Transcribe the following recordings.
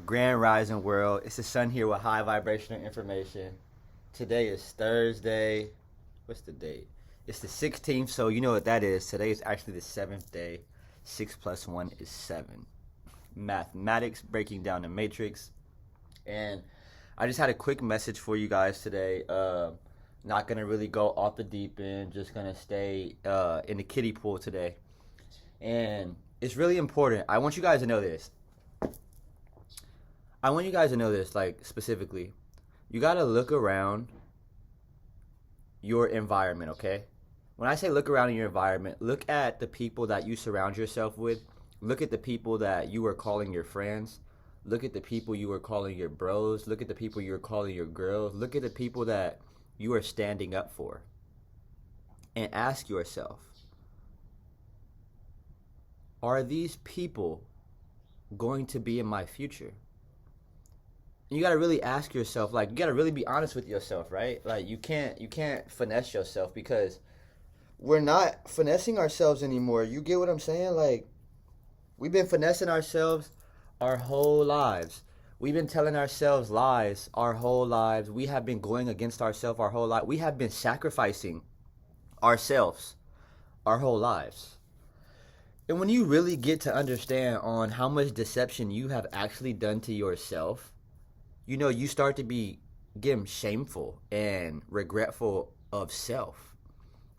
Grand Rising World. It's the sun here with high vibrational information. Today is Thursday. What's the date? It's the 16th, so you know what that is. Today is actually the 7th day. 6 plus 1 is 7. Mathematics, breaking down the matrix. And I just had a quick message for you guys today. Not going to really go off the deep end. Just going to stay in the kiddie pool today. And it's really important. I want you guys to know this. Like, specifically. You got to look around your environment, okay? When I say look around in your environment, look at the people that you surround yourself with. Look at the people that you are calling your friends. Look at the people you are calling your bros. Look at the people you are calling your girls. Look at the people that you are standing up for. And ask yourself, are these people going to be in my future? And you got to really ask yourself, like, you got to really be honest with yourself, right? Like, you can't finesse yourself, because we're not finessing ourselves anymore. You get what I'm saying? Like, we've been finessing ourselves our whole lives. We've been telling ourselves lies our whole lives. We have been going against ourselves our whole life. We have been sacrificing ourselves our whole lives. And when you really get to understand on how much deception you have actually done to yourself, you know, you start to be getting shameful and regretful of self.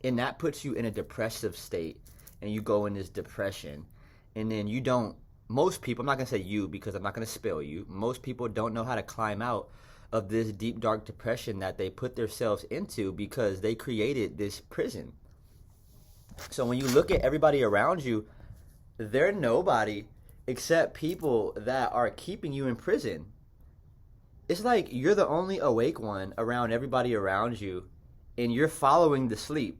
And that puts you in a depressive state, and you go in this depression. And then you don't, most people, I'm not going to say you because I'm not going to spell you, most people don't know how to climb out of this deep, dark depression that they put themselves into because they created this prison. So when you look at everybody around you, they're nobody except people that are keeping you in prison. It's like you're the only awake one around everybody around you, and you're following the sleep.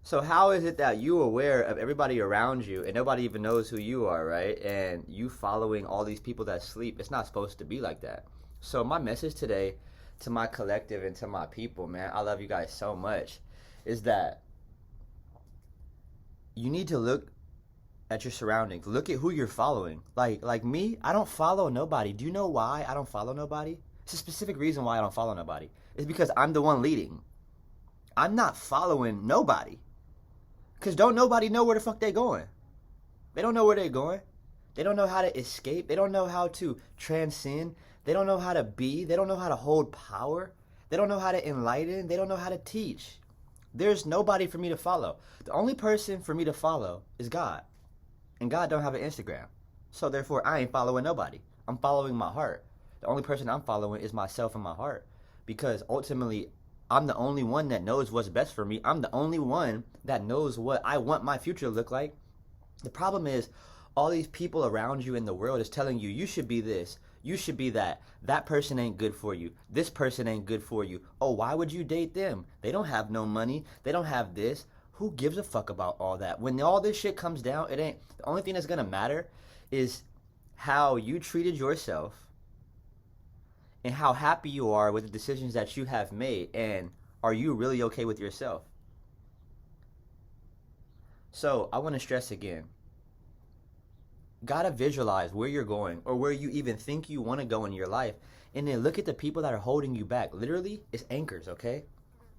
So how is it that you're aware of everybody around you and nobody even knows who you are, right? And you following all these people that sleep? It's not supposed to be like that. So my message today to my collective and to my people, man, I love you guys so much, is that you need to look at your surroundings. Look at who you're following. Like me, I don't follow nobody. Do you know why I don't follow nobody? It's a specific reason why I don't follow nobody. It's because I'm the one leading. I'm not following nobody. Because don't nobody know where the fuck they going. They don't know where they're going. They don't know how to escape. They don't know how to transcend. They don't know how to be. They don't know how to hold power. They don't know how to enlighten. They don't know how to teach. There's nobody for me to follow. The only person for me to follow is God. And God don't have an Instagram. So therefore, I ain't following nobody. I'm following my heart. The only person I'm following is myself and my heart. Because ultimately, I'm the only one that knows what's best for me. I'm the only one that knows what I want my future to look like. The problem is, all these people around you in the world is telling you, you should be this, you should be that. That person ain't good for you. This person ain't good for you. Oh, why would you date them? They don't have no money. They don't have this. Who gives a fuck about all that? When all this shit comes down, it ain't, the only thing that's gonna matter is how you treated yourself and how happy you are with the decisions that you have made, and are you really okay with yourself? So I want to stress again, gotta visualize where you're going or where you even think you want to go in your life, and then look at the people that are holding you back. Literally, it's anchors, okay?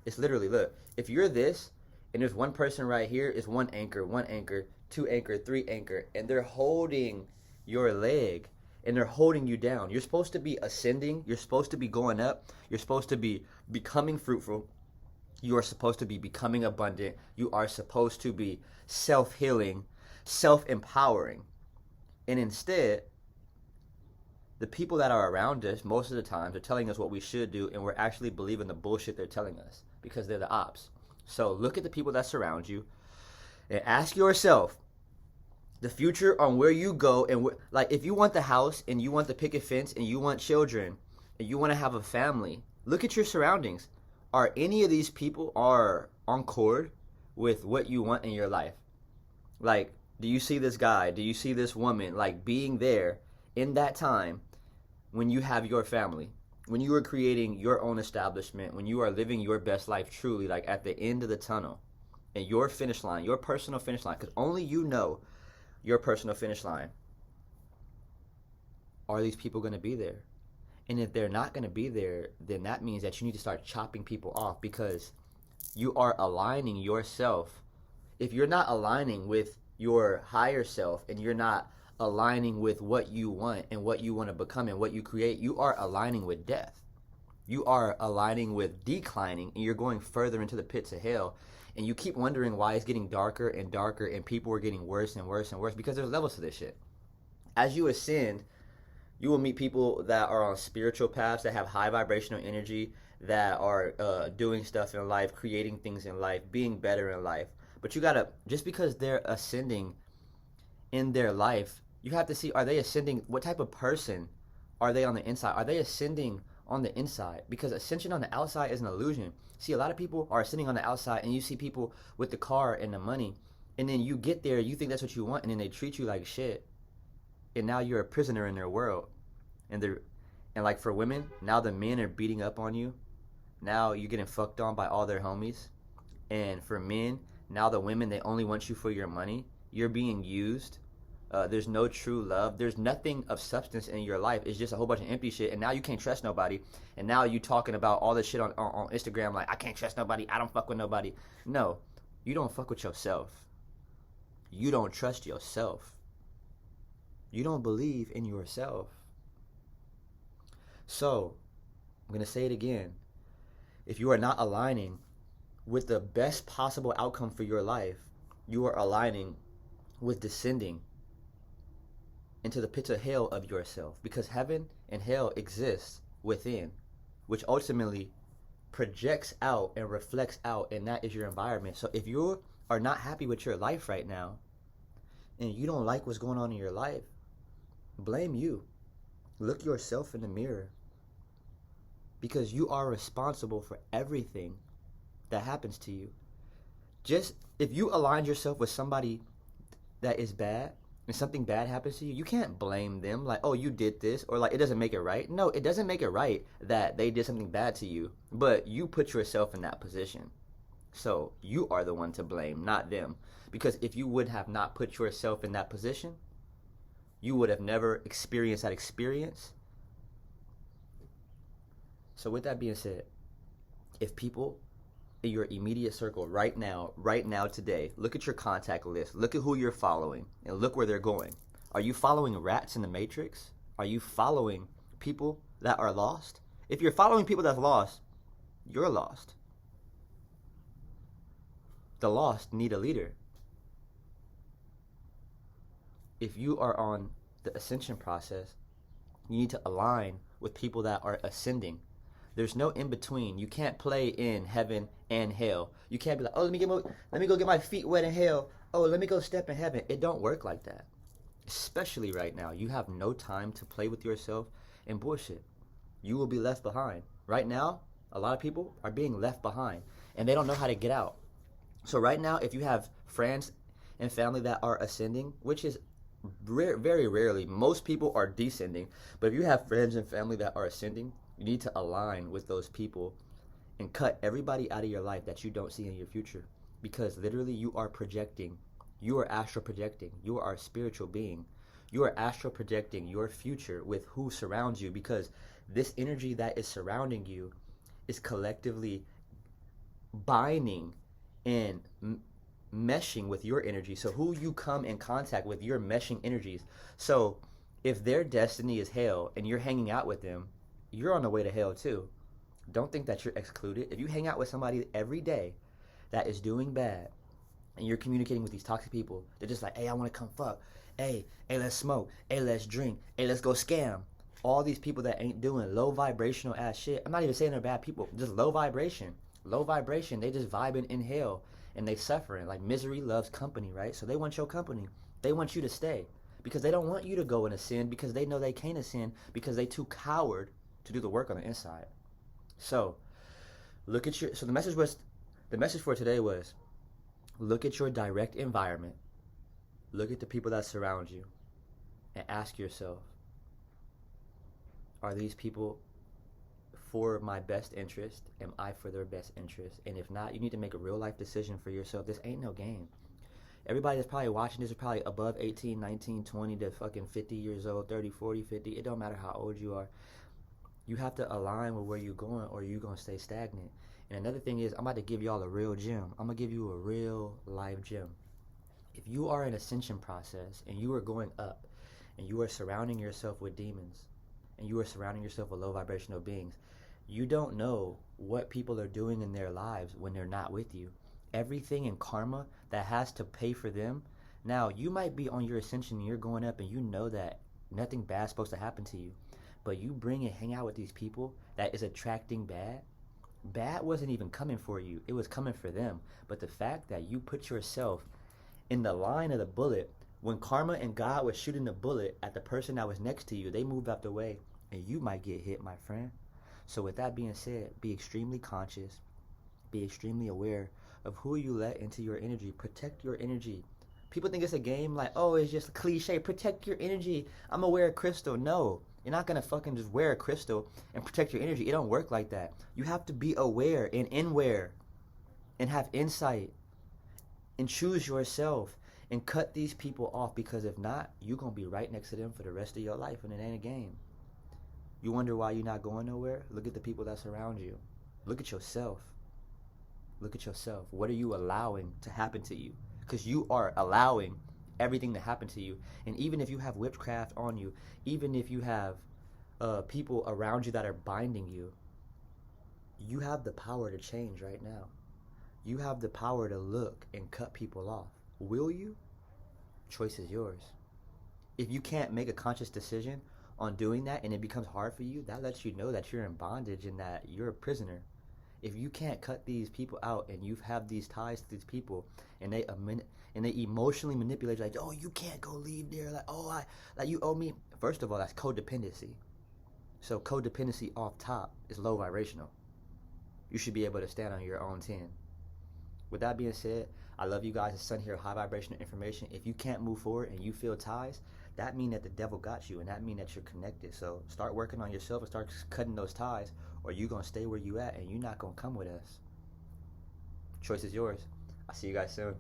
It's literally, look, if you're this and there's one person right here, it's one anchor, two anchor, three anchor, and they're holding your leg and they're holding you down. You're supposed to be ascending. You're supposed to be going up. You're supposed to be becoming fruitful. You are supposed to be becoming abundant. You are supposed to be self-healing, self-empowering. And instead, the people that are around us most of the time are telling us what we should do, and we're actually believing the bullshit they're telling us because they're the ops. So look at the people that surround you and ask yourself, the future on where you go, and like, if you want the house and you want the picket fence and you want children and you want to have a family, look at your surroundings. Are any of these people are on chord with what you want in your life? Like, do you see this guy? Do you see this woman, like, being there in that time when you have your family, when you are creating your own establishment, when you are living your best life truly, like at the end of the tunnel, and your finish line, your personal finish line, because only you know your personal finish line. Are these people going to be there? And if they're not going to be there, then that means that you need to start chopping people off, because you are aligning yourself. If you're not aligning with your higher self, and you're not aligning with what you want and what you want to become and what you create, you are aligning with death. You are aligning with declining, and you're going further into the pits of hell. And you keep wondering why it's getting darker and darker, and people are getting worse and worse and worse, because there's levels to this shit. As you ascend, you will meet people that are on spiritual paths, that have high vibrational energy, that are doing stuff in life, creating things in life, being better in life. But you gotta, just because they're ascending in their life, you have to see, are they ascending? What type of person are they on the inside? Are they ascending on the inside? Because ascension on the outside is an illusion. See, a lot of people are ascending on the outside, and you see people with the car and the money, and then you get there, you think that's what you want, and then they treat you like shit, and now you're a prisoner in their world. And like for women, now the men are beating up on you. Now you're getting fucked on by all their homies. And for men, now the women, they only want you for your money. You're being used. There's no true love. There's nothing of substance in your life. It's just a whole bunch of empty shit. And now you can't trust nobody. And now you talking about all this shit on Instagram like, I can't trust nobody. I don't fuck with nobody. No, you don't fuck with yourself. You don't trust yourself. You don't believe in yourself. So, I'm going to say it again. If you are not aligning with the best possible outcome for your life, you are aligning with descending into the pits of hell of yourself, because heaven and hell exists within, which ultimately projects out and reflects out, and that is your environment. So if you are not happy with your life right now, and you don't like what's going on in your life, blame you. Look yourself in the mirror, because you are responsible for everything that happens to you. Just if you align yourself with somebody that is bad, and something bad happens to you, you can't blame them like, oh, you did this, or like, it doesn't make it right. No, it doesn't make it right that they did something bad to you, but you put yourself in that position. So you are the one to blame, not them. Because if you would have not put yourself in that position, you would have never experienced that experience. So with that being said, if people in your immediate circle right now, today, look at your contact list, look at who you're following, and look where they're going. Are you following rats in the Matrix? Are you following people that are lost? If you're following people that's lost, you're lost. The lost need a leader. If you are on the ascension process, you need to align with people that are ascending. There's no in between. You can't play in heaven and hell. You can't be like, oh, let me go get my feet wet in hell. Oh, let me go step in heaven. It don't work like that. Especially right now. You have no time to play with yourself and bullshit. You will be left behind. Right now, a lot of people are being left behind, and they don't know how to get out. So right now, if you have friends and family that are ascending, which is very rarely, most people are descending, but if you have friends and family that are ascending, you need to align with those people and cut everybody out of your life that you don't see in your future, because literally you are projecting. You are astral projecting. You are a spiritual being. You are astral projecting your future with who surrounds you, because this energy that is surrounding you is collectively binding and meshing with your energy. So who you come in contact with, you're meshing energies. So if their destiny is hell and you're hanging out with them, you're on the way to hell too. Don't think that you're excluded. If you hang out with somebody every day that is doing bad, and you're communicating with these toxic people, they're just like, hey, I want to come fuck. Hey, let's smoke. Hey, let's drink. Hey, let's go scam. All these people that ain't doing low vibrational ass shit. I'm not even saying they're bad people. Just low vibration. Low vibration. They just vibing in hell, and they suffering. Like misery loves company, right? So they want your company. They want you to stay, because they don't want you to go and ascend, because they know they can't ascend, because they too coward to do the work on the inside. So look at the message for today was, look at your direct environment, look at the people that surround you, and ask yourself, are these people for my best interest? Am I for their best interest? And if not, you need to make a real life decision for yourself. This ain't no game. Everybody that's probably watching this is probably above 18, 19, 20 to fucking 50 years old, 30, 40, 50. It don't matter how old you are. You have to align with where you're going or you're going to stay stagnant. And another thing is, I'm about to give y'all a real gem. I'm going to give you a real live gem. If you are in ascension process and you are going up and you are surrounding yourself with demons and you are surrounding yourself with low vibrational beings, you don't know what people are doing in their lives when they're not with you. Everything in karma that has to pay for them. Now, you might be on your ascension and you're going up and you know that nothing bad's supposed to happen to you. But you bring and hang out with these people that is attracting bad. Bad wasn't even coming for you. It was coming for them. But the fact that you put yourself in the line of the bullet, when karma and God was shooting the bullet at the person that was next to you, they moved out the way and you might get hit, my friend. So with that being said, be extremely conscious. Be extremely aware of who you let into your energy. Protect your energy. People think it's a game like, oh, it's just a cliche. Protect your energy. I'm gonna wear a crystal. No, you're not gonna fucking just wear a crystal and protect your energy. It don't work like that. You have to be aware and aware and have insight and choose yourself and cut these people off, because if not, you're gonna be right next to them for the rest of your life and it ain't a game. You wonder why you're not going nowhere? Look at the people that surround you. Look at yourself. Look at yourself. What are you allowing to happen to you? Because you are allowing everything to happen to you. And even if you have witchcraft on you, even if you have people around you that are binding you, you have the power to change right now. You have the power to look and cut people off. Will you? Choice is yours. If you can't make a conscious decision on doing that and it becomes hard for you, that lets you know that you're in bondage and that you're a prisoner. If you can't cut these people out and you have these ties to these people and they emotionally manipulate you, like, oh, you can't go leave there, like, oh, like you owe me. First of all, that's codependency. So codependency off top is low vibrational. You should be able to stand on your own 10. With that being said, I love you guys. It's Sun here, high vibrational information. If you can't move forward and you feel ties, that means that the devil got you, and that means that you're connected. So start working on yourself and start cutting those ties, or you're going to stay where you at and you're not going to come with us. Choice is yours. I'll see you guys soon.